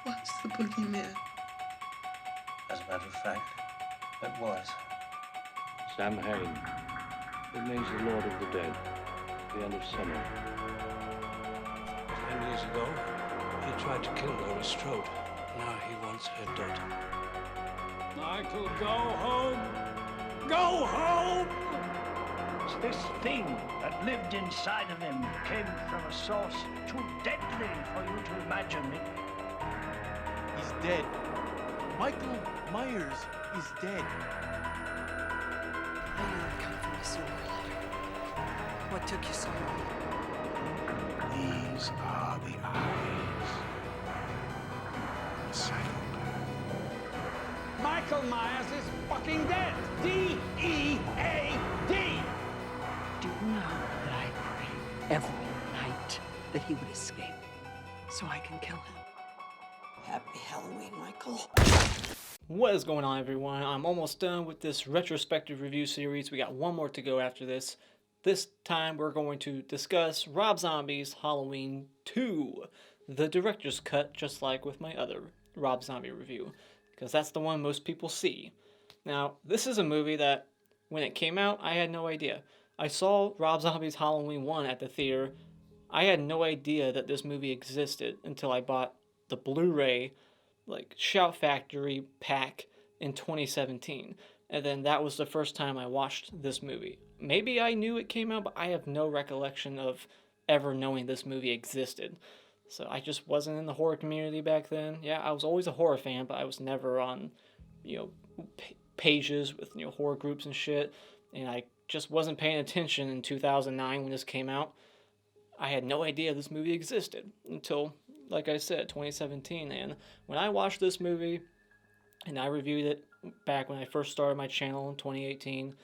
What's the boogeyman? As a matter of fact, it was. Samhain. It means the Lord of the Dead. The end of summer. 10 years ago, he tried to kill Laurie Strode. Now he wants her daughter. Michael, go home! Go home! This thing that lived inside of him came from a source too deadly for you to imagine it. He's dead. Michael Myers is dead. I knew it'd come from me sooner or later. What took you so long? These are the eyes. The psychopath. Michael Myers is fucking dead! D-E-A-D! Do you know that I pray every night that he would escape so I can kill him? Happy Halloween, Michael. What is going on, everyone? I'm almost done with this retrospective review series. We got one more to go after this. This time we're going to discuss Rob Zombie's Halloween 2, the director's cut, just like with my other Rob Zombie review, because that's the one most people see. Now, this is a movie that, when it came out, I had no idea. I saw Rob Zombie's Halloween 1 at the theater. I had no idea that this movie existed until I bought the Blu-ray, Shout Factory pack in 2017. And then that was the first time I watched this movie. Maybe I knew it came out, but I have no recollection of ever knowing this movie existed. So I just wasn't in the horror community back then. Yeah, I was always a horror fan, but I was never on, pages with, horror groups and shit. And I just wasn't paying attention in 2009 when this came out. I had no idea this movie existed until, like I said, 2017. And when I watched this movie, and I reviewed it back when I first started my channel in 2018,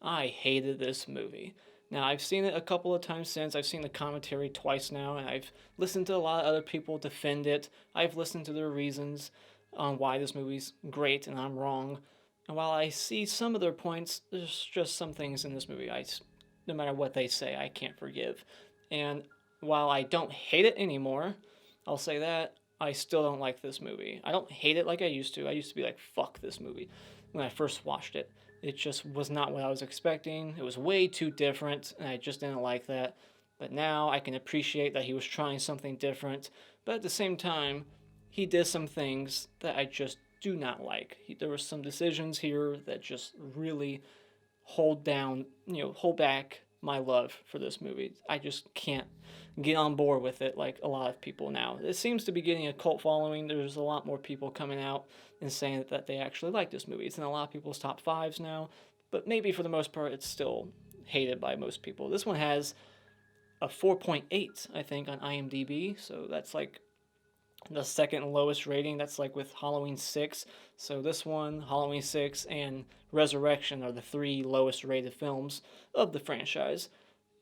I hated this movie. Now, I've seen it a couple of times since. I've seen the commentary twice now, and I've listened to a lot of other people defend it. I've listened to their reasons on why this movie's great and I'm wrong. And while I see some of their points, there's just some things in this movie no matter what they say, I can't forgive. And while I don't hate it anymore, I'll say that, I still don't like this movie. I don't hate it like I used to. I used to be like, fuck this movie when I first watched it. It just was not what I was expecting. It was way too different, and I just didn't like that. But now I can appreciate that he was trying something different. But at the same time, he did some things that I just do not like. There were some decisions here that just really hold back my love for this movie. I just can't get on board with it like a lot of people now. It seems to be getting a cult following. There's a lot more people coming out and saying that they actually like this movie. It's in a lot of people's top 5s now, but maybe for the most part it's still hated by most people. This one has a 4.8, I think, on IMDb, so that's like the second lowest rating. That's like with Halloween 6. So this one, Halloween 6, and Resurrection are the 3 lowest rated films of the franchise.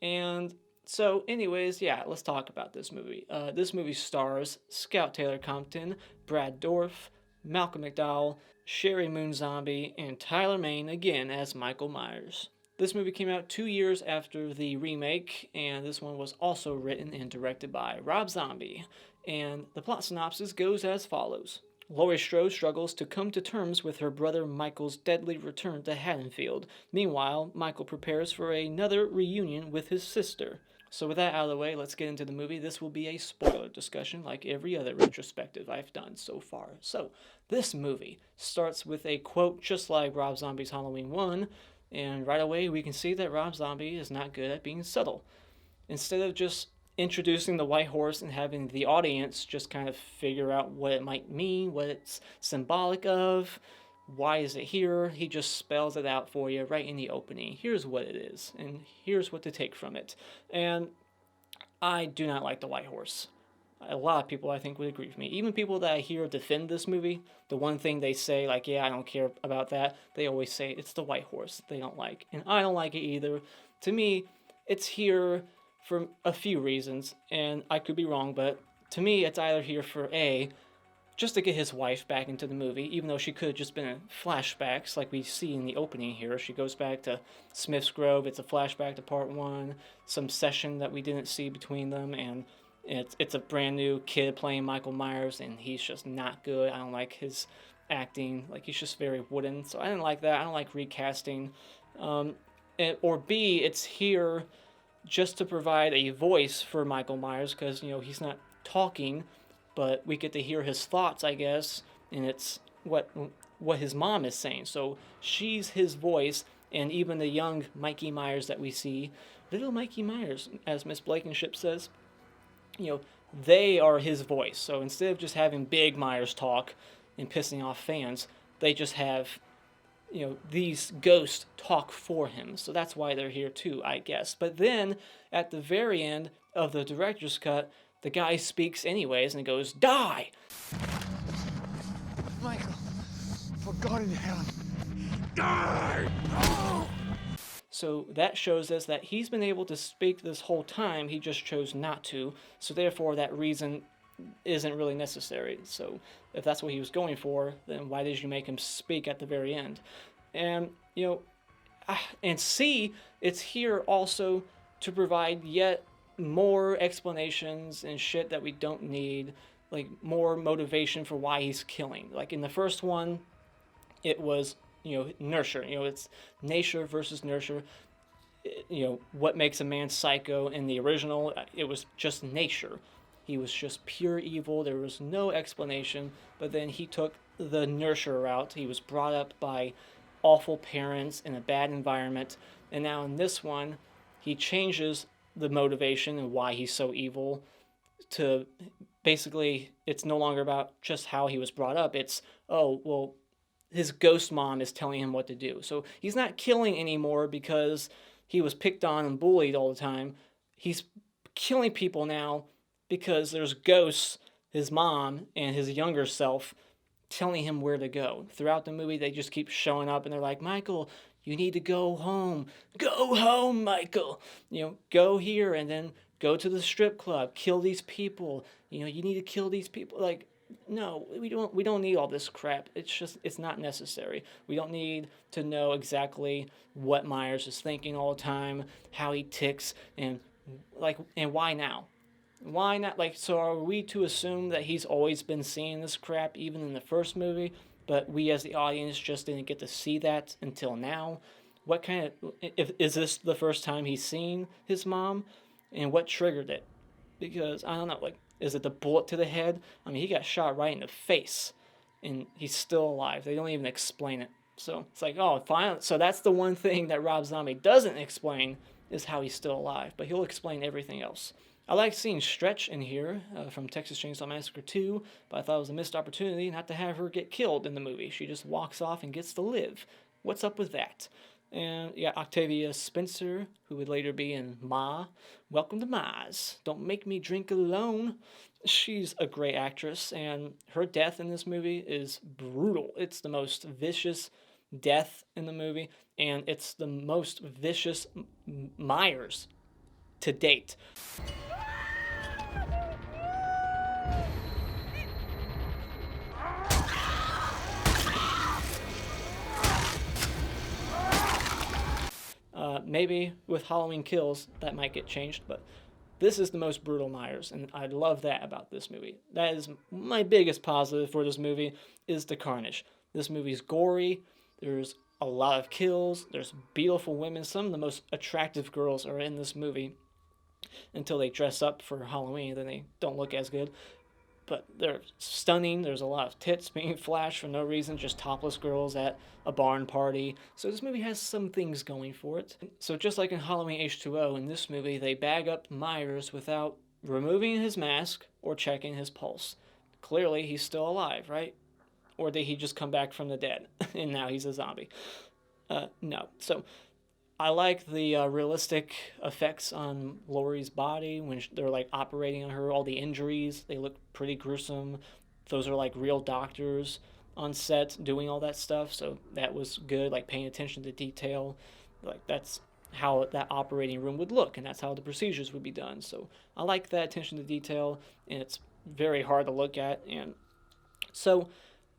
And so anyways, yeah, let's talk about this movie. This movie stars Scout Taylor-Compton, Brad Dourif, Malcolm McDowell, Sherry Moon Zombie, and Tyler Mane again as Michael Myers. This movie came out 2 years after the remake, and this one was also written and directed by Rob Zombie. And the plot synopsis goes as follows. Laurie Strode struggles to come to terms with her brother Michael's deadly return to Haddonfield. Meanwhile, Michael prepares for another reunion with his sister. So with that out of the way, let's get into the movie. This will be a spoiler discussion like every other retrospective I've done so far. So, this movie starts with a quote just like Rob Zombie's Halloween 1, and right away we can see that Rob Zombie is not good at being subtle. Instead of just introducing the white horse and having the audience just kind of figure out what it might mean, what it's symbolic of, why is it here, he just spells it out for you right in the opening. Here's what it is, and here's what to take from it. And I do not like the white horse. A lot of people, I think, would agree with me. Even people that I hear defend this movie, the one thing they say, like, yeah, I don't care about that, they always say it's the white horse they don't like. And I don't like it either. To me, it's here for a few reasons, and I could be wrong, but to me, it's either here for A, just to get his wife back into the movie, even though she could have just been in flashbacks like we see in the opening here. She goes back to Smith's Grove, it's a flashback to part 1, some session that we didn't see between them, and It's a brand new kid playing Michael Myers, and he's just not good. I don't like his acting. Like, he's just very wooden. So I didn't like that. I don't like recasting. Or B, it's here just to provide a voice for Michael Myers, because, you know, he's not talking, but we get to hear his thoughts, I guess, and it's what his mom is saying. So she's his voice, and even the young Mikey Myers that we see, little Mikey Myers, as Miss Blankenship says, you know, they are his voice. So instead of just having big Myers talk and pissing off fans, they just have, you know, these ghosts talk for him. So that's why they're here too, I guess. But then at the very end of the director's cut, the guy speaks anyways and goes, "Die!" Michael, for God in heaven, die! Oh! So that shows us that he's been able to speak this whole time, he just chose not to. So therefore that reason isn't really necessary. So if that's what he was going for, then why did you make him speak at the very end? And, you know, and C, it's here also to provide yet more explanations and shit that we don't need, like more motivation for why he's killing. Like in the first one, it was, you know, nurture. You know, it's nature versus nurture. You know, what makes a man psycho? In the original, it was just nature. He was just pure evil. There was no explanation. But then he took the nurture route. He was brought up by awful parents in a bad environment. And now in this one, he changes the motivation and why he's so evil to basically, it's no longer about just how he was brought up. It's, oh, well, his ghost mom is telling him what to do. So he's not killing anymore because he was picked on and bullied all the time. He's killing people now because there's ghosts, his mom and his younger self, telling him where to go. Throughout the movie, they just keep showing up and they're like, "Michael, you need to go home. Go home, Michael. You know, go here and then go to the strip club. Kill these people. You know, you need to kill these people." Like, no, we don't need all this crap. It's not necessary. We don't need to know exactly what Myers is thinking all the time, how he ticks, and why now? Why not? Like, so are we to assume that he's always been seeing this crap even in the first movie, but we as the audience just didn't get to see that until now? What kind of, is this the first time he's seen his mom? And what triggered it? Because, I don't know, like, is it the bullet to the head? I mean, he got shot right in the face, and he's still alive. They don't even explain it. So it's like, oh, finally. So that's the one thing that Rob Zombie doesn't explain, is how he's still alive. But he'll explain everything else. I like seeing Stretch in here from Texas Chainsaw Massacre 2, but I thought it was a missed opportunity not to have her get killed in the movie. She just walks off and gets to live. What's up with that? And you got Octavia Spencer, who would later be in Ma. Welcome to Ma's. Don't make me drink alone. She's a great actress, and her death in this movie is brutal. It's the most vicious death in the movie, and it's the most vicious Myers to date. Maybe with Halloween Kills, that might get changed, but this is the most brutal Myers, and I love that about this movie. That is my biggest positive for this movie, is the carnage. This movie's gory, there's a lot of kills, there's beautiful women. Some of the most attractive girls are in this movie until they dress up for Halloween, then they don't look as good. But they're stunning. There's a lot of tits being flashed for no reason, just topless girls at a barn party. So this movie has some things going for it. So just like in Halloween H2O, in this movie, they bag up Myers without removing his mask or checking his pulse. Clearly, he's still alive, right? Or did he just come back from the dead and now he's a zombie? No. So I like the realistic effects on Laurie's body when they're like operating on her, all the injuries, they look pretty gruesome. Those are like real doctors on set doing all that stuff, so that was good, like paying attention to detail. Like that's how that operating room would look, and that's how the procedures would be done. So I like that attention to detail, and it's very hard to look at. And so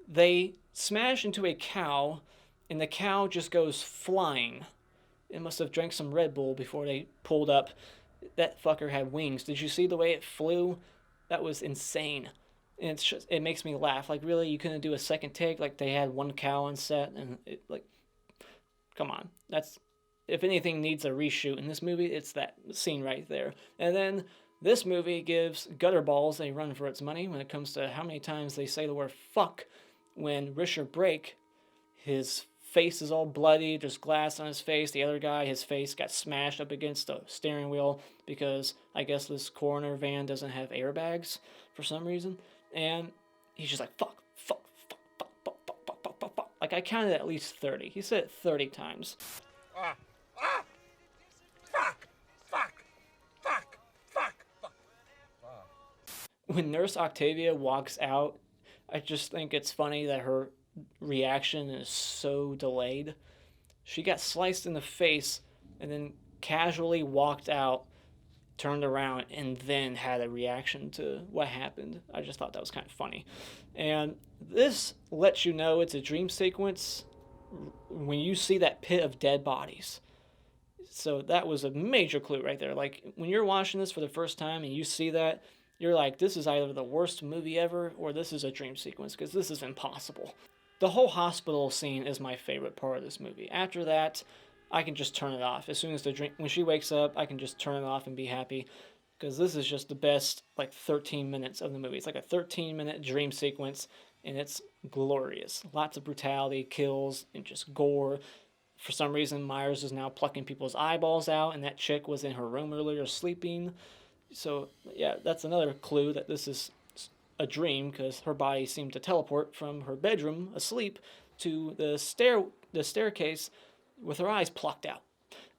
they smash into a cow, and the cow just goes flying. It must have drank some Red Bull before they pulled up, that fucker had wings. Did you see the way it flew? That was insane. And it's just, it makes me laugh. Like, really, you couldn't do a second take? Like, they had one cow on set, and it, like, come on. That's, if anything needs a reshoot in this movie, it's that scene right there. And then this movie gives Gutterballs a run for its money when it comes to how many times they say the word fuck. When Richard Brake, his face is all bloody, there's glass on his face. The other guy, his face got smashed up against the steering wheel because I guess this coroner van doesn't have airbags for some reason. And he's just like, fuck, fuck, fuck, fuck, fuck, fuck, fuck, fuck, fuck, fuck. Like, I counted at least 30. He said it 30 times. Fuck, fuck, fuck, fuck, fuck. When Nurse Octavia walks out, I just think it's funny that her reaction is so delayed. She got sliced in the face and then casually walked out, turned around, and then had a reaction to what happened. I just thought that was kind of funny. And this lets you know it's a dream sequence when you see that pit of dead bodies. So that was a major clue right there. Like, when you're watching this for the first time and you see that, you're like, this is either the worst movie ever or this is a dream sequence, because this is impossible. The whole hospital scene is my favorite part of this movie. After that, I can just turn it off. As soon as when she wakes up, I can just turn it off and be happy, because this is just the best, like, 13 minutes of the movie. It's like a 13-minute dream sequence, and it's glorious. Lots of brutality, kills, and just gore. For some reason, Myers is now plucking people's eyeballs out, and that chick was in her room earlier sleeping. So, yeah, that's another clue that this is a dream, because her body seemed to teleport from her bedroom asleep to the staircase with her eyes plucked out.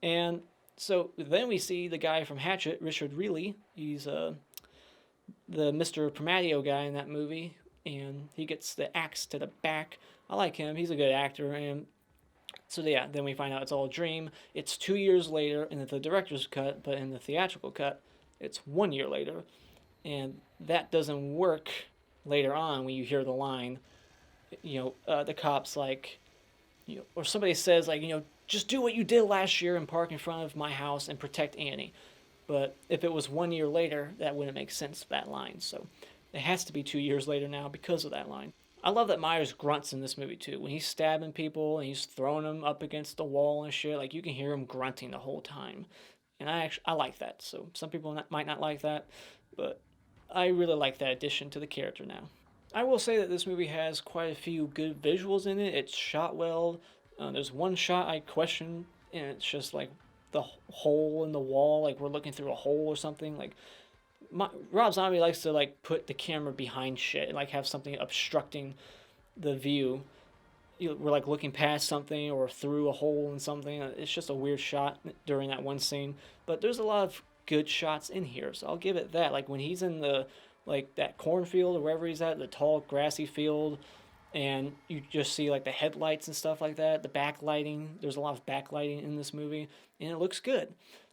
And so then we see the guy from Hatchet, Richard Reilly. He's the Mr. Primadio guy in that movie, and he gets the axe to the back. I like him. He's a good actor. And so, yeah, then we find out it's all a dream. It's 2 years later in the director's cut, but in the theatrical cut, it's 1 year later. And that doesn't work later on when you hear the line, the cops, like, or somebody says, like, just do what you did last year and park in front of my house and protect Annie. But if it was 1 year later, that wouldn't make sense, that line. So it has to be 2 years later now because of that line. I love that Myers grunts in this movie too. When he's stabbing people and he's throwing them up against the wall and shit, like, you can hear him grunting the whole time. And I like that. So some people might not like that, but I really like that addition to the character now. I will say that this movie has quite a few good visuals in it. It's shot well. There's one shot I question, and it's just like the hole in the wall, like we're looking through a hole or something. Like, Rob Zombie likes to, like, put the camera behind shit and, like, have something obstructing the view. We're, like, looking past something or through a hole in something. It's just a weird shot during that one scene. But there's a lot of good shots in here, so I'll give it that. Like, when he's in the, like, that cornfield or wherever he's at, the tall grassy field, and you just see, like, the headlights and stuff like that, the backlighting. There's a lot of backlighting in this movie, and it looks good.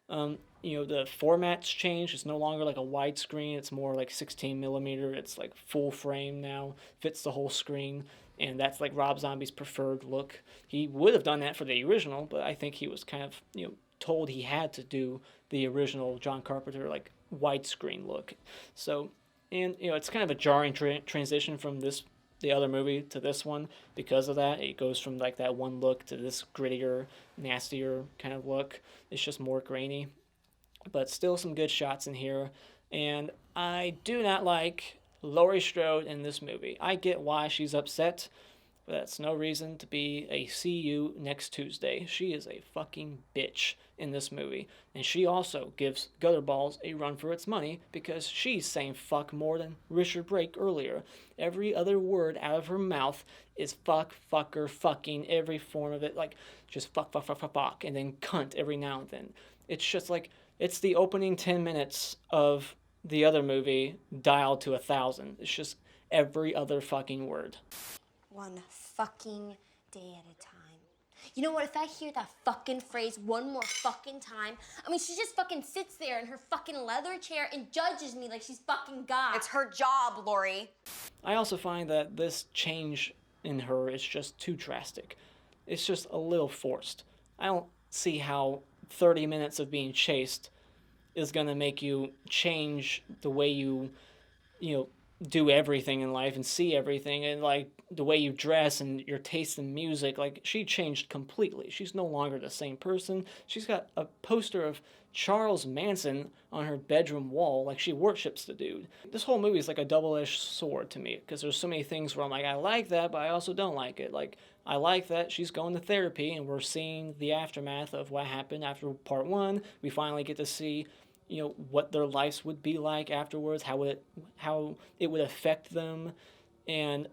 The format's changed. It's no longer like a widescreen. It's more like 16 millimeter. It's like full frame now, fits the whole screen, and that's like Rob Zombie's preferred look. He would have done that for the original, but I think he was kind of, told he had to do the original John Carpenter, like, widescreen look. So, and, it's kind of a jarring transition from the other movie to this one because of that. It goes from, like, that one look to this grittier, nastier kind of look. It's just more grainy, but still some good shots in here. And I do not like Laurie Strode in this movie. I get why she's upset, but that's no reason to be a CU next Tuesday. She is a fucking bitch in this movie. And she also gives Gutterballs a run for its money because she's saying fuck more than Richard Brake earlier. Every other word out of her mouth is fuck, fucker, fucking, every form of it. Like, just fuck, fuck, fuck, fuck, fuck, and then cunt every now and then. It's just like, it's the opening 10 minutes of the other movie dialed to 1,000. It's just every other fucking word. One fucking day at a time. You know what? If I hear that fucking phrase one more fucking time, I mean, she just fucking sits there in her fucking leather chair and judges me like she's fucking God. It's her job, Laurie. I also find that this change in her is just too drastic. It's just a little forced. I don't see how 30 minutes of being chased is going to make you change the way you do everything in life and see everything, and like the way you dress and your taste in music. Like, she changed completely. She's no longer the same person. She's got a poster of Charles Manson on her bedroom wall. Like, she worships the dude. This whole movie is like a double-edged sword to me, because there's so many things where I'm like, I like that, but I also don't like it. Like, I like that she's going to therapy and we're seeing the aftermath of what happened after part 1. We finally get to see what their lives would be like afterwards, how it would affect them, and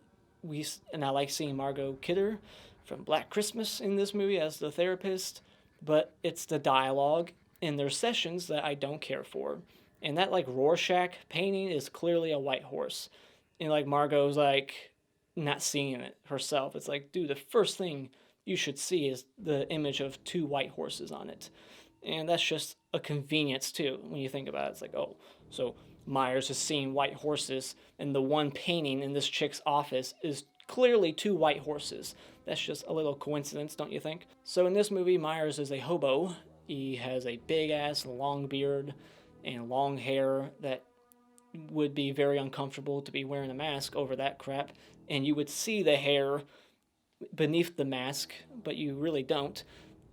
I like seeing Margot Kidder from Black Christmas in this movie as the therapist, but it's the dialogue in their sessions that I don't care for. And that like Rorschach painting is clearly a white horse, and like Margot's like not seeing it herself. It's like, dude, the first thing you should see is the image of 2 white horses on it. And that's just a convenience, too, when you think about it. It's like, oh, so Myers is seeing white horses, and the one painting in this chick's office is clearly 2 white horses. That's just a little coincidence, don't you think? So in this movie, Myers is a hobo. He has a big-ass long beard and long hair that would be very uncomfortable to be wearing a mask over that crap. And you would see the hair beneath the mask, but you really don't.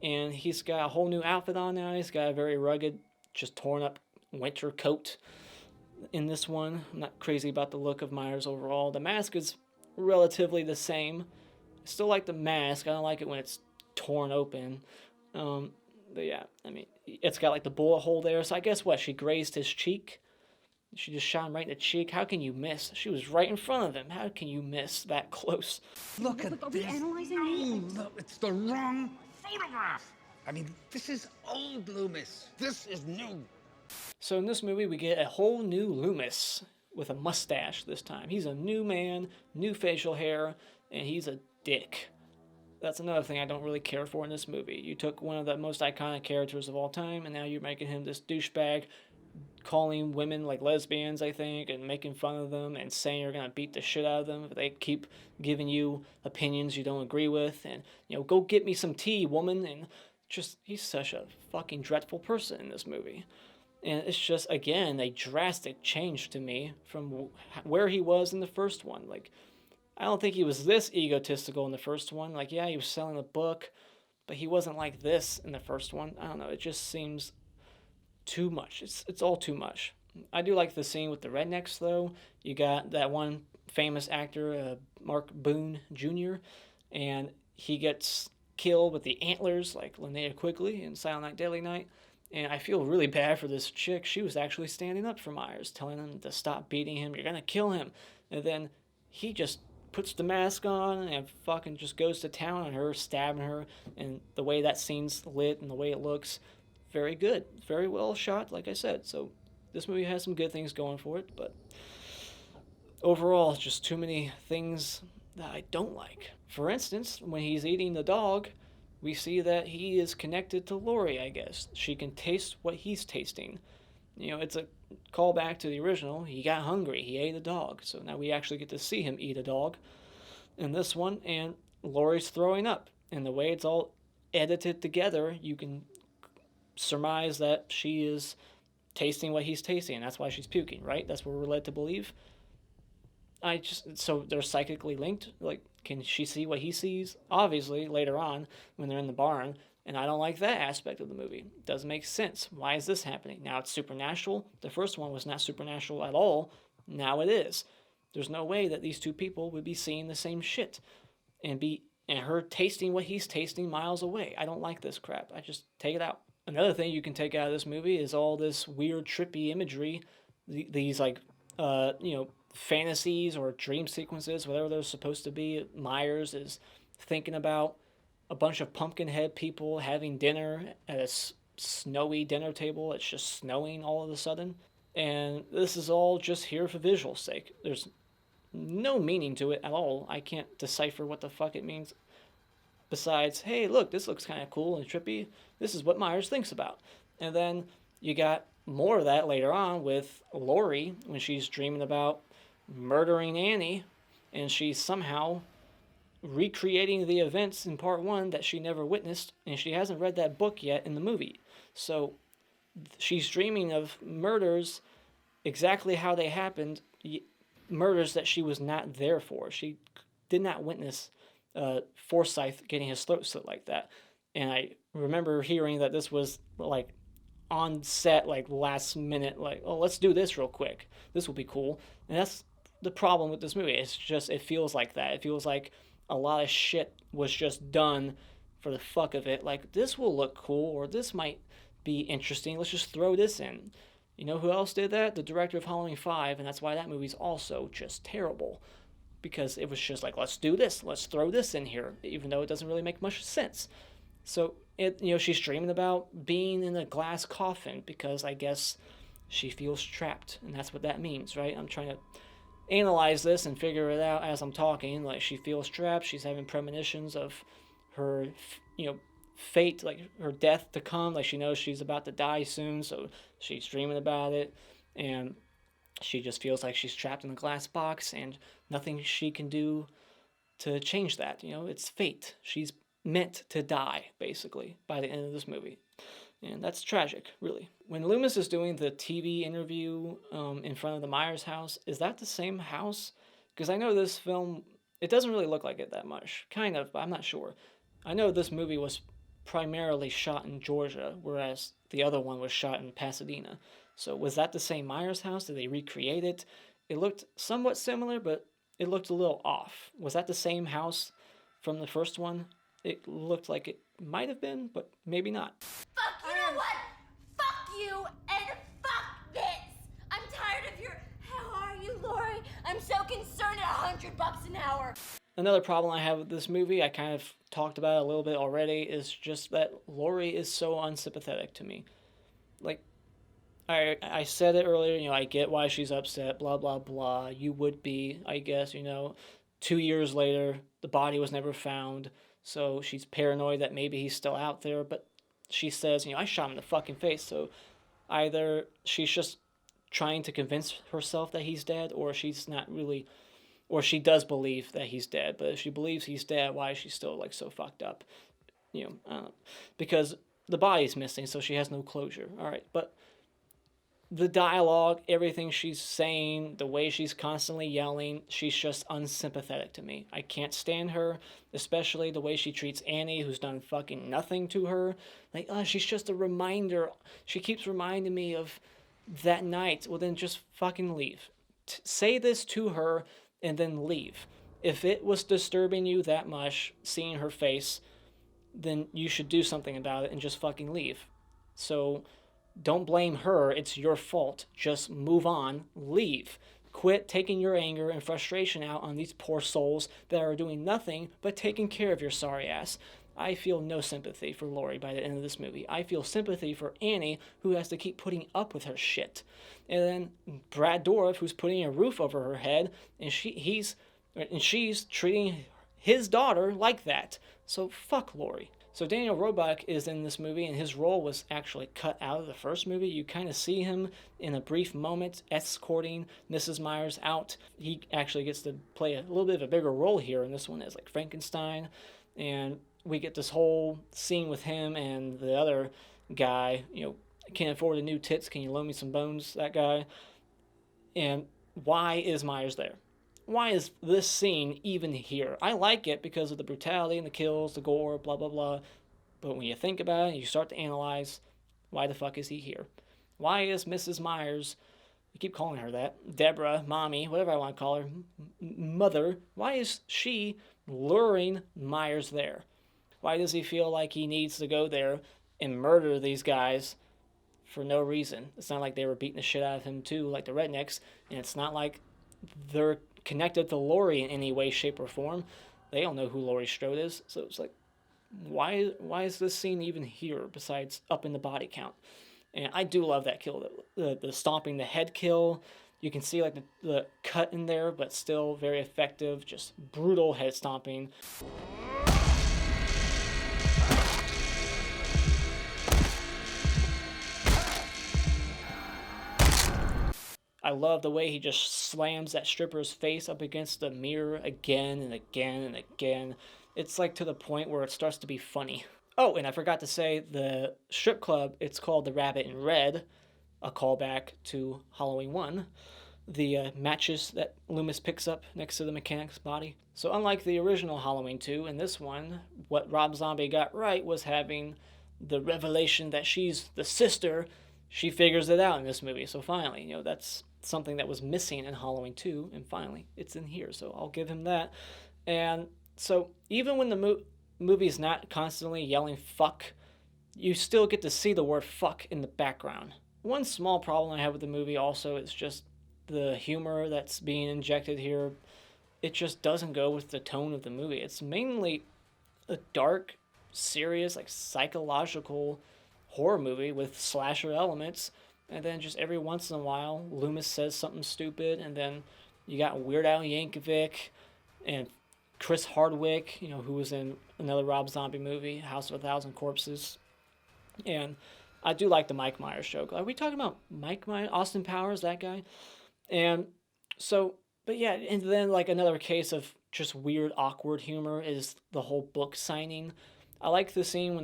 And he's got a whole new outfit on now. He's got a very rugged, just torn up winter coat in this one. I'm not crazy about the look of Myers overall. The mask is relatively the same. I still like the mask. I don't like it when it's torn open. But yeah, I mean, it's got like the bullet hole there. So I guess what? She grazed his cheek. She just shot him right in the cheek. How can you miss? She was right in front of him. How can you miss that close? Look at Are this. we analyzing it? No, it's the wrong photograph. I mean, this is old Loomis. This is new. So in this movie, we get a whole new Loomis with a mustache this time. He's a new man, new facial hair, and he's a dick. That's another thing I don't really care for in this movie. You took one of the most iconic characters of all time, and now you're making him this douchebag, calling women like lesbians, I think, and making fun of them and saying you're gonna beat the shit out of them if they keep giving you opinions you don't agree with, and go get me some tea, woman. And just, he's such a fucking dreadful person in this movie. And it's just, again, a drastic change to me from where he was in the first one. Like, I don't think he was this egotistical in the first one. Like, yeah, he was selling a book, but he wasn't like this in the first one. I don't know, it just seems too much. It's all too much. I do like the scene with the rednecks, though. You got that one famous actor, Mark Boone Jr., and he gets killed with the antlers like Linnea Quigley in Silent Night, Deadly Night. And I feel really bad for this chick. She was actually standing up for Myers, telling him to stop beating him. You're gonna kill him. And then he just puts the mask on and fucking just goes to town on her, stabbing her. And the way that scene's lit and the way it looks, very good. Very well shot, like I said. So this movie has some good things going for it, but overall, just too many things that I don't like. For instance, when he's eating the dog, we see that he is connected to Laurie, I guess. She can taste what he's tasting. It's a callback to the original. He got hungry. He ate a dog. So now we actually get to see him eat a dog in this one. And Laurie's throwing up. And the way it's all edited together, you can surmise that she is tasting what he's tasting. And that's why she's puking, right? That's what we're led to believe. So they're psychically linked. Like, can she see what he sees? Obviously, later on, when they're in the barn. And I don't like that aspect of the movie. It doesn't make sense. Why is this happening? Now it's supernatural. The first one was not supernatural at all. Now it is. There's no way that these two people would be seeing the same shit. And her tasting what he's tasting miles away. I don't like this crap. I just take it out. Another thing you can take out of this movie is all this weird, trippy imagery. These, fantasies or dream sequences, whatever they're supposed to be. Myers is thinking about a bunch of Pumpkinhead people having dinner at a snowy dinner table. It's just snowing all of a sudden. And this is all just here for visual sake. There's no meaning to it at all. I can't decipher what the fuck it means. Besides, hey, look, this looks kind of cool and trippy. This is what Myers thinks about. And then you got more of that later on with Laurie when she's dreaming about murdering Annie, and she's somehow recreating the events in part 1 that she never witnessed, and she hasn't read that book yet in the movie. So she's dreaming of murders exactly how they happened, murders that she was not there for. She did not witness Forsyth getting his throat slit like that. And I remember hearing that this was like on set, like last minute, like, oh, let's do this real quick. This will be cool. And that's the problem with this movie. It's just, it feels like that. It feels like a lot of shit was just done for the fuck of it. Like, this will look cool, or this might be interesting. Let's just throw this in. You know who else did that? The director of Halloween 5, and that's why that movie's also just terrible. Because it was just like, let's do this. Let's throw this in here, even though it doesn't really make much sense. So, she's dreaming about being in a glass coffin because I guess she feels trapped, and that's what that means, right? I'm trying to analyze this and figure it out as I'm talking. Like, she feels trapped. She's having premonitions of her, fate, like her death to come. Like, she knows she's about to die soon, so she's dreaming about it, and she just feels like she's trapped in a glass box, and nothing she can do to change that. It's fate. She's meant to die, basically, by the end of this movie. And that's tragic, really. When Loomis is doing the TV interview in front of the Myers house, is that the same house? Because I know this film, it doesn't really look like it that much. Kind of, but I'm not sure. I know this movie was primarily shot in Georgia, whereas the other one was shot in Pasadena. So was that the same Myers house? Did they recreate it? It looked somewhat similar, but it looked a little off. Was that the same house from the first one? It looked like it might have been, but maybe not. Fuck, you know what? Fuck you and fuck this! I'm tired of your, how are you, Laurie? I'm so concerned at $100 an hour. Another problem I have with this movie, I kind of talked about it a little bit already, is just that Laurie is so unsympathetic to me. Like, I said it earlier, I get why she's upset, blah, blah, blah. You would be, I guess, 2 years later, the body was never found. So she's paranoid that maybe he's still out there, but she says, I shot him in the fucking face. So either she's just trying to convince herself that he's dead, or she's not really, or she does believe that he's dead. But if she believes he's dead, why is she still like so fucked up? I don't know. Because the body's missing, so she has no closure. All right, but the dialogue, everything she's saying, the way she's constantly yelling, she's just unsympathetic to me. I can't stand her, especially the way she treats Annie, who's done fucking nothing to her. Like, she's just a reminder. She keeps reminding me of that night. Well, then just fucking leave. Say this to her and then leave. If it was disturbing you that much, seeing her face, then you should do something about it and just fucking leave. So don't blame her. It's your fault. Just move on. Leave. Quit taking your anger and frustration out on these poor souls that are doing nothing but taking care of your sorry ass. I feel no sympathy for Laurie by the end of this movie. I feel sympathy for Annie, who has to keep putting up with her shit. And then Brad Dourif, who's putting a roof over her head, and she's treating his daughter like that. So fuck Laurie. So Daniel Roebuck is in this movie, and his role was actually cut out of the first movie. You kind of see him in a brief moment escorting Mrs. Myers out. He actually gets to play a little bit of a bigger role here in this one as like Frankenstein. And we get this whole scene with him and the other guy, can't afford the new tits, can you loan me some bones, that guy. And why is Myers there? Why is this scene even here? I like it because of the brutality and the kills, the gore, blah, blah, blah. But when you think about it, you start to analyze, why the fuck is he here? Why is Mrs. Myers, I keep calling her that, Deborah, Mommy, whatever I want to call her, Mother, why is she luring Myers there? Why does he feel like he needs to go there and murder these guys for no reason? It's not like they were beating the shit out of him too, like the rednecks, and it's not like they're connected to Laurie in any way, shape, or form. They don't know who Laurie Strode is, so it's like, why is this scene even here besides up in the body count? And I do love that kill, the stomping the head kill. You can see like the cut in there, but still very effective, just brutal head stomping. I love the way he just slams that stripper's face up against the mirror again and again and again. It's like to the point where it starts to be funny. Oh, and I forgot to say, the strip club, it's called the Rabbit in Red, a callback to Halloween 1. The matches that Loomis picks up next to the mechanic's body. So unlike the original Halloween 2, in this one, what Rob Zombie got right was having the revelation that she's the sister. She figures it out in this movie. So finally, that's something that was missing in Halloween 2, and finally, it's in here. So I'll give him that. And so even when the movie's not constantly yelling fuck, you still get to see the word fuck in the background. One small problem I have with the movie also is just the humor that's being injected here. It just doesn't go with the tone of the movie. It's mainly a dark, serious, like psychological horror movie with slasher elements, and then just every once in a while Loomis says something stupid, and then you got Weird Al Yankovic and Chris Hardwick, who was in another Rob Zombie movie, House of a Thousand Corpses. And I do like the Mike Myers joke. Are we talking about Mike Myers, Austin Powers, that guy? And so, but yeah, and then like another case of just weird, awkward humor is the whole book signing. I like the scene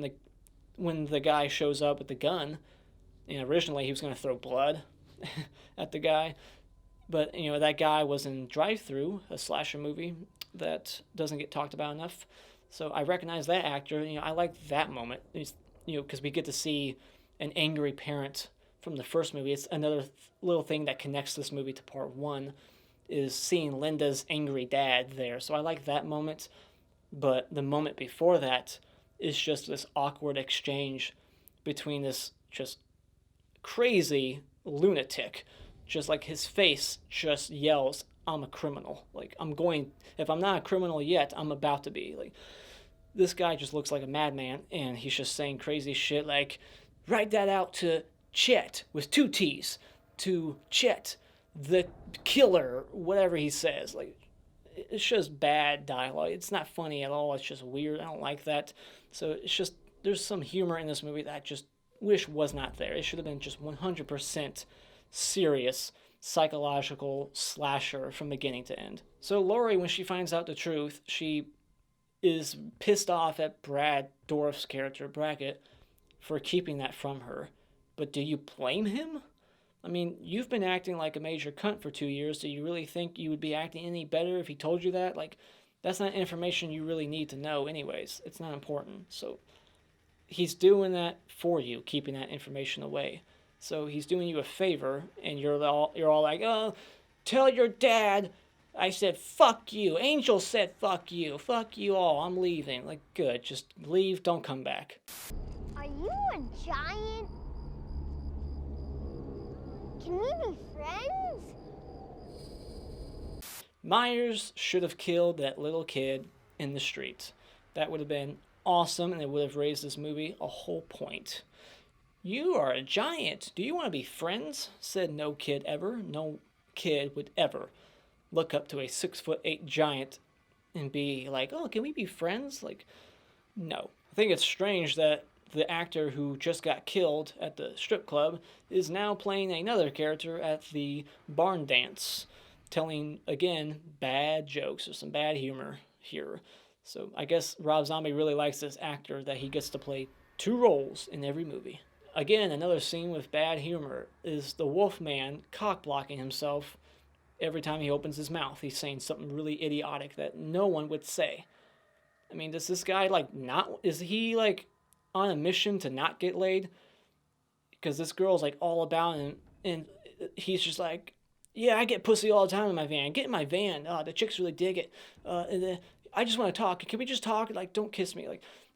when the guy shows up with the gun, and originally he was going to throw blood at the guy, but that guy was in Drive-Thru, a slasher movie that doesn't get talked about enough. So I recognize that actor. I like that moment. Because we get to see an angry parent from the first movie. It's another little thing that connects this movie to part 1, is seeing Linda's angry dad there. So I like that moment. But the moment before that is just this awkward exchange between this just crazy lunatic. Just like his face just yells, I'm a criminal. Like, if I'm not a criminal yet, I'm about to be. Like, this guy just looks like a madman, and he's just saying crazy shit like, write that out to Chet, with 2 T's, to Chet, the killer, whatever he says. Like, it's just bad dialogue. It's not funny at all. It's just weird. I don't like that. So it's just, there's some humor in this movie that I just wish was not there. It should have been just 100% serious, psychological slasher from beginning to end. So Laurie, when she finds out the truth, she is pissed off at Brad Dourif's character, Brackett, for keeping that from her. But do you blame him? I mean, you've been acting like a major cunt for 2 years. Do you really think you would be acting any better if he told you that? Like, that's not information you really need to know anyways. It's not important. So he's doing that for you, keeping that information away. So he's doing you a favor, and you're all like, oh, tell your dad I said fuck you. Angel said fuck you all. I'm leaving. Like, good. Just leave. Don't come back. Are you a giant? Can we be friends? Myers should have killed that little kid in the street. That would have been awesome, and it would have raised this movie a whole point. You are a giant. Do you want to be friends? Said no kid ever. No kid would ever look up to a 6'8" giant and be like, oh, can we be friends? Like, no. I think it's strange that the actor who just got killed at the strip club is now playing another character at the barn dance, telling, again, bad jokes or some bad humor here. So I guess Rob Zombie really likes this actor that he gets to play 2 roles in every movie. Again, another scene with bad humor is the Wolfman cock-blocking himself every time he opens his mouth. He's saying something really idiotic that no one would say. I mean, does this guy, is he, on a mission to not get laid? Because this girl's, all about him, and he's just like, yeah, I get pussy all the time in my van. Get in my van. The chicks really dig it. I just want to talk. Can we just talk? Don't kiss me.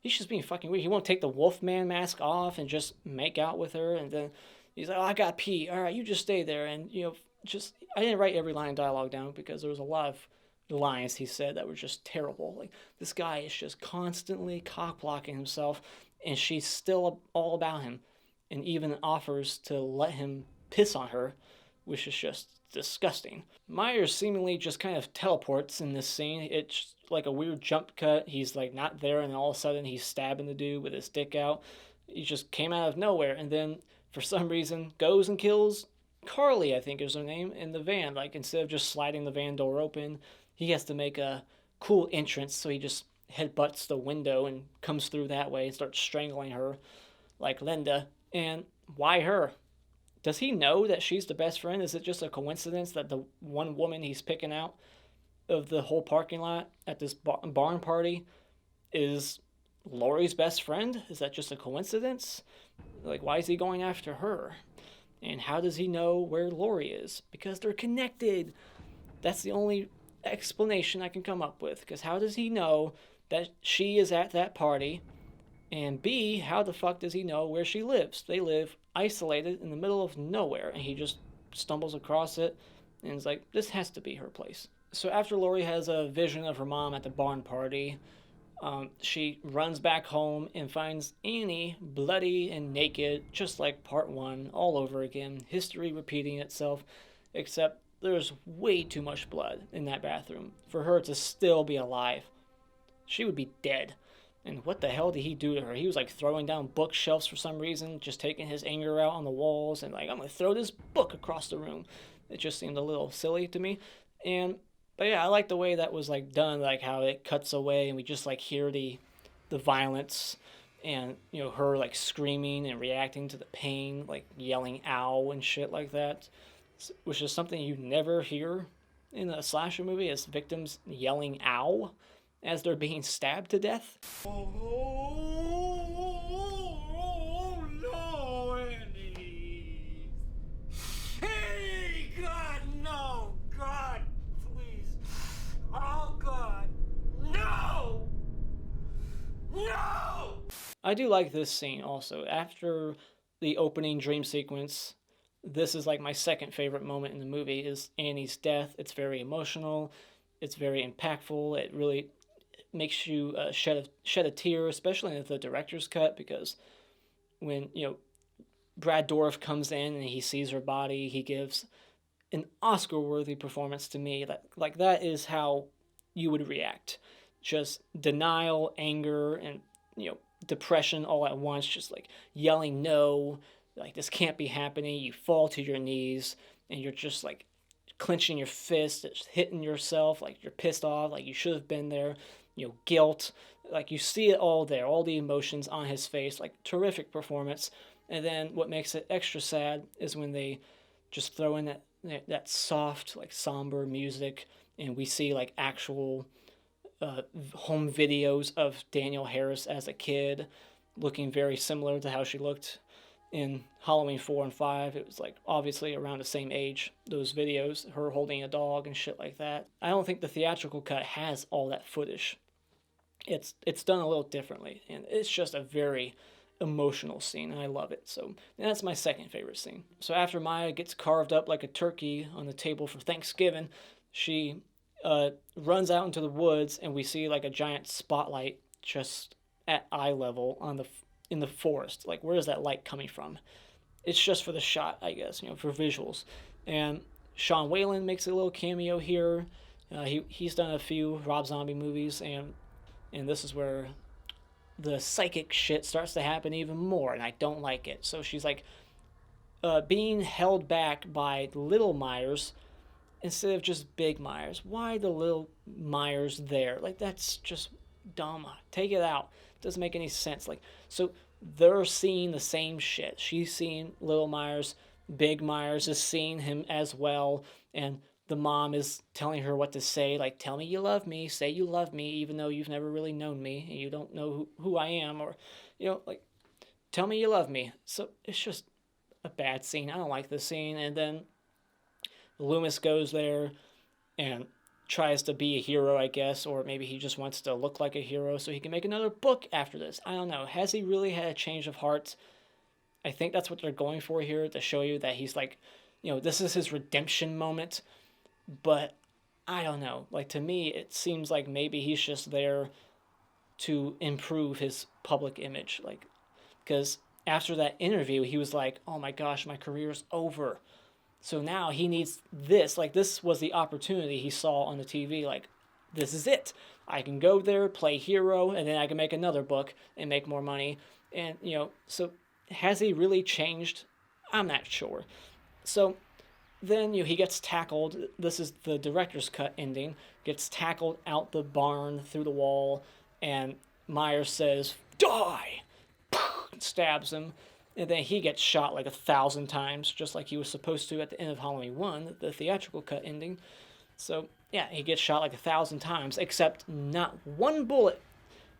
He's just being fucking weird. He won't take the Wolfman mask off and just make out with her, and then he's like, oh, I got pee. All right, you just stay there. And, I didn't write every line of dialogue down because there was a lot of lines he said that were just terrible. This guy is just constantly cock-blocking himself, and she's still all about him, and even offers to let him piss on her, which is just disgusting. Myers seemingly just kind of teleports in this scene. It's like a weird jump cut. He's not there, and all of a sudden he's stabbing the dude with his dick out. He just came out of nowhere, and then for some reason goes and kills Carly, I think is her name, in the van. Instead of just sliding the van door open, he has to make a cool entrance, so he just headbutts the window and comes through that way and starts strangling her like Linda. And why her? Does he know that she's the best friend? Is it just a coincidence that the one woman he's picking out of the whole parking lot at this barn party is Laurie's best friend? Is that just a coincidence? Like, why is he going after her? And how does he know where Laurie is? Because they're connected. That's the only explanation I can come up with. Because how does he know that she is at that party? And B, how the fuck does he know where she lives? They live isolated in the middle of nowhere, and he just stumbles across it and is like, this has to be her place. So after Laurie has a vision of her mom at the barn party, she runs back home and finds Annie bloody and naked, just like part 1, all over again. History repeating itself, except there's way too much blood in that bathroom for her to still be alive. She would be dead. And what the hell did he do to her? He was like throwing down bookshelves for some reason, just taking his anger out on the walls and like, I'm going to throw this book across the room. It just seemed a little silly to me. But yeah, I like the way that was like done, like how it cuts away and we just like hear the violence and, you know, her like screaming and reacting to the pain, like yelling ow and shit like that, which is something you never hear in a slasher movie, is victims yelling ow as they're being stabbed to death. Oh no, Andy! Hey, God, no! God, please! Oh, God! No! No! I do like this scene also. After the opening dream sequence, this is like my second favorite moment in the movie, is Annie's death. It's very emotional. It's very impactful. It really makes you shed a tear, especially in the director's cut, because when, you know, Brad Dourif comes in and he sees her body, he gives an Oscar-worthy performance to me. That is how you would react. Just denial, anger, and, you know, depression all at once, just like yelling no, like this can't be happening. You fall to your knees and you're just like clenching your fist, hitting yourself, like you're pissed off, like you should have been there. You know, guilt, like you see it all there, all the emotions on his face, like terrific performance. And then what makes it extra sad is when they just throw in that soft, like somber music, and we see like actual home videos of Danielle Harris as a kid, looking very similar to how she looked in Halloween 4 and 5. It was like obviously around the same age, those videos, her holding a dog and shit like that. I don't think the theatrical cut has all that footage. It's done a little differently, and it's just a very emotional scene, and I love it. So that's my second favorite scene. So after Maya gets carved up like a turkey on the table for Thanksgiving, she runs out into the woods, and we see like a giant spotlight just at eye level in the forest. Like, where is that light coming from? It's just for the shot, I guess, you know, for visuals. And Sean Whalen makes a little cameo here. He's done a few Rob Zombie movies, and this is where the psychic shit starts to happen even more, and I don't like it. So she's like being held back by little Myers instead of just big Myers. Why the little Myers there? Like, that's just dumb. Take it out. Doesn't make any sense. Like, so they're seeing the same shit. She's seeing little Myers. Big Myers is seeing him as well, and the mom is telling her what to say, like, tell me you love me, say you love me, even though you've never really known me, and you don't know who I am, or, you know, like, tell me you love me. So it's just a bad scene. I don't like this scene. And then Loomis goes there and tries to be a hero, I guess, or maybe he just wants to look like a hero so he can make another book after this. I don't know. Has he really had a change of heart? I think that's what they're going for here, to show you that he's like, you know, this is his redemption moment. But I don't know. Like, to me, it seems like maybe he's just there to improve his public image. Like, because after that interview, he was like, oh my gosh, my career's over. So now he needs this. Like, this was the opportunity he saw on the TV. Like, this is it. I can go there, play hero, and then I can make another book and make more money. And, you know, so has he really changed? I'm not sure. So then, you know, he gets tackled. This is the director's cut ending. Gets tackled out the barn through the wall and Myers says, "Die!" and stabs him, and then he gets shot like 1,000 times, just like he was supposed to at the end of Halloween 1, the theatrical cut ending. So, yeah, he gets shot like 1,000 times, except not one bullet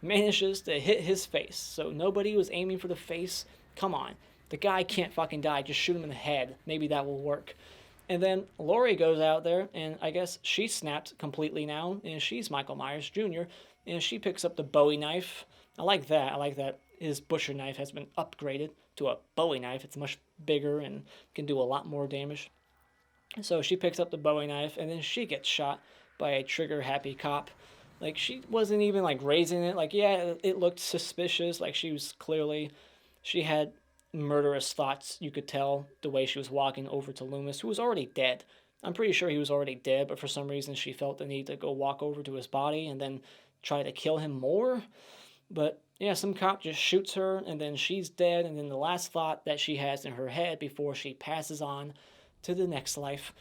manages to hit his face. So nobody was aiming for the face. Come on. The guy can't fucking die. Just shoot him in the head. Maybe that will work. And then Laurie goes out there, and I guess she snapped completely now, and she's Michael Myers Jr., and she picks up the Bowie knife. I like that. I like that his butcher knife has been upgraded to a Bowie knife. It's much bigger and can do a lot more damage. So she picks up the Bowie knife, and then she gets shot by a trigger-happy cop. Like, she wasn't even, like, raising it. Like, yeah, it looked suspicious. Like, she was clearly... She had murderous thoughts, you could tell, the way she was walking over to Loomis, who was already dead. I'm pretty sure he was already dead, but for some reason she felt the need to go walk over to his body and then try to kill him more. But, yeah, some cop just shoots her, and then she's dead, and then the last thought that she has in her head before she passes on to the next life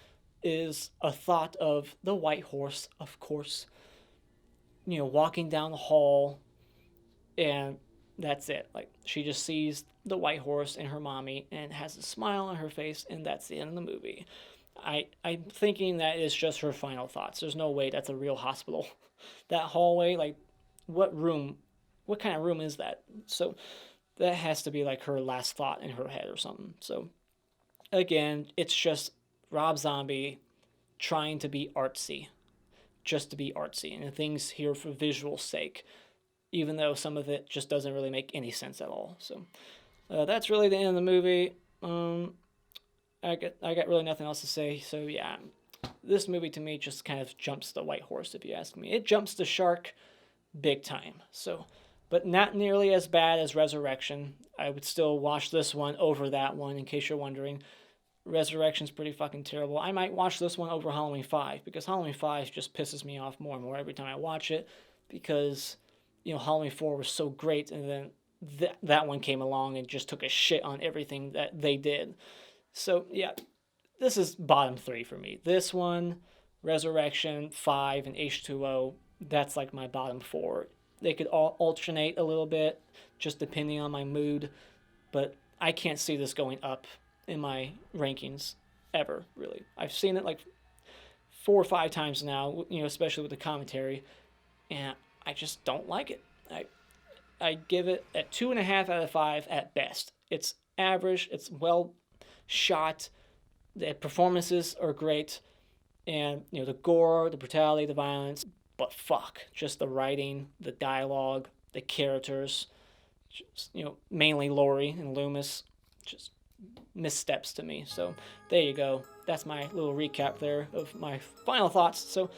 is a thought of the white horse, of course. You know, walking down the hall, and that's it. Like, she just sees the white horse and her mommy and has a smile on her face, and that's the end of the movie. I'm thinking that is just her final thoughts. There's no way that's a real hospital. That hallway, like, what kind of room is that? So that has to be like her last thought in her head or something. So again, it's just Rob Zombie trying to be artsy, just to be artsy, and the things here for visual sake, even though some of it just doesn't really make any sense at all. So that's really the end of the movie. I got really nothing else to say. So yeah, this movie to me just kind of jumps the white horse, if you ask me. It jumps the shark big time. So, but not nearly as bad as Resurrection. I would still watch this one over that one, in case you're wondering. Resurrection's pretty fucking terrible. I might watch this one over Halloween 5, because Halloween 5 just pisses me off more and more every time I watch it, because, you know, Halloween 4 was so great, and then that one came along and just took a shit on everything that they did. So, yeah, this is bottom 3 for me. This one, Resurrection, 5, and H2O, that's like my bottom 4. They could all alternate a little bit, just depending on my mood, but I can't see this going up in my rankings ever, really. I've seen it like 4 or 5 times now, you know, especially with the commentary, and I just don't like it. I give it a 2.5 out of 5 at best. It's average, it's well shot, the performances are great, and, you know, the gore, the brutality, the violence, but fuck, just the writing, the dialogue, the characters, just, you know, mainly Laurie and Loomis, just missteps to me. So there you go. That's my little recap there of my final thoughts. So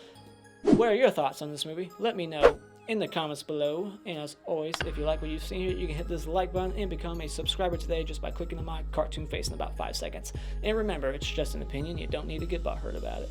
what are your thoughts on this movie? Let me know in the comments below. And as always, if you like what you've seen here, you can hit this like button and become a subscriber today just by clicking on my cartoon face in about 5 seconds. And remember, it's just an opinion. You don't need to get butthurt about it.